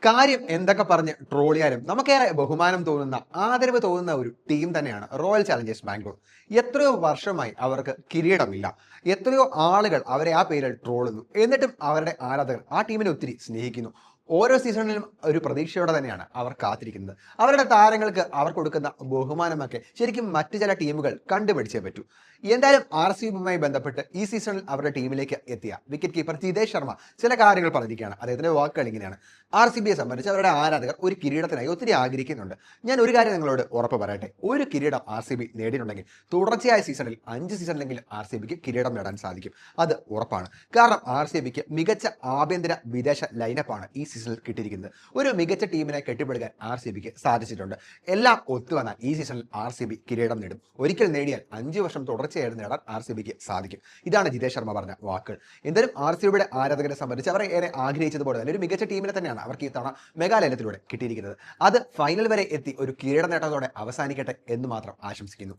കാര്യം എന്തൊക്കെ പറഞ്ഞ് ട്രോളിയാലും നമുക്കേറെ ബഹുമാനം തോന്നുന്ന ആദരവ് തോന്നുന്ന ഒരു ടീം തന്നെയാണ് റോയൽ ചാലഞ്ചേഴ്സ് ബാംഗ്ലൂർ. എത്രയോ വർഷമായി അവർക്ക് കിരീടമില്ല. എത്രയോ ആളുകൾ അവരെ ആ പേരിൽ ട്രോളുന്നു. എന്നിട്ടും അവരുടെ ആരാധകർ ആ ടീമിനെ ഒത്തിരി സ്നേഹിക്കുന്നു. ഓരോ സീസണിലും ഒരു പ്രതീക്ഷയോടെ തന്നെയാണ് അവർ കാത്തിരിക്കുന്നത്. അവരുടെ താരങ്ങൾക്ക് അവർ കൊടുക്കുന്ന ബഹുമാനമൊക്കെ ശരിക്കും മറ്റു ചില ടീമുകൾ കണ്ടുപിടിച്ചേ പറ്റൂ. എന്തായാലും ആർ സി ബിയുമായി ബന്ധപ്പെട്ട് ഈ സീസണിൽ അവരുടെ ടീമിലേക്ക് എത്തിയ വിക്കറ്റ് കീപ്പർ ജിതേഷ് ശർമ്മ ചില കാര്യങ്ങൾ പറഞ്ഞിരിക്കുകയാണ്. അദ്ദേഹത്തിന്റെ വാക്കുകൾ ഇങ്ങനെയാണ്: ആർ സി ബിയെ സംബന്ധിച്ച് അവരുടെ ആരാധകർ ഒരു കിരീടത്തിനായി ഒത്തിരി ആഗ്രഹിക്കുന്നുണ്ട്. ഞാൻ ഒരു കാര്യം നിങ്ങളോട് ഉറപ്പ് പറയട്ടെ, ഒരു കിരീടം ആർ സി ബി നേടിയിട്ടുണ്ടെങ്കിൽ തുടർച്ചയായ സീസണിൽ 5 സീസണിലെങ്കിലും ആർ സി ബിക്ക് കിരീടം നേടാൻ സാധിക്കും. അത് ഉറപ്പാണ്. കാരണം ആർ സി ബിക്ക് മികച്ച ആഭ്യന്തര വിദേശ ലൈനപ്പാണ് ഈ സീസണിൽ കിട്ടിയിരിക്കുന്നത്. ഒരു മികച്ച ടീമിനെ കെട്ടിപ്പടുക്കാൻ ആർ സി ബിക്ക് സാധിച്ചിട്ടുണ്ട്. എല്ലാം ഒത്തുവന്നാൽ ഈ സീസണിൽ ആർ സി ബി കിരീടം നേടും. ഒരിക്കൽ നേടിയാൽ 5 വർഷം തുടർച്ചയായി നേടാൻ ആർ സി ബിക്ക് സാധിക്കും. ഇതാണ് ജിതേഷ് ശർമ്മ പറഞ്ഞ വാക്കുകൾ. എന്തായാലും ആർ സി ബിയുടെ ആരാധകരെ സംബന്ധിച്ച് അവർ ഏറെ ആഗ്രഹിച്ചതുപോലെ തന്നെ ഒരു മികച്ച ടീമിനെ തന്നെയാണ് അവർക്ക് ഈ തവണ മെഗാലയനത്തിലൂടെ കിട്ടിയിരിക്കുന്നത്. അത് ഫൈനൽ വരെ എത്തി ഒരു കിരീട നേട്ടത്തോടെ അവസാനിക്കട്ടെ എന്ന് മാത്രം ആശംസിക്കുന്നു.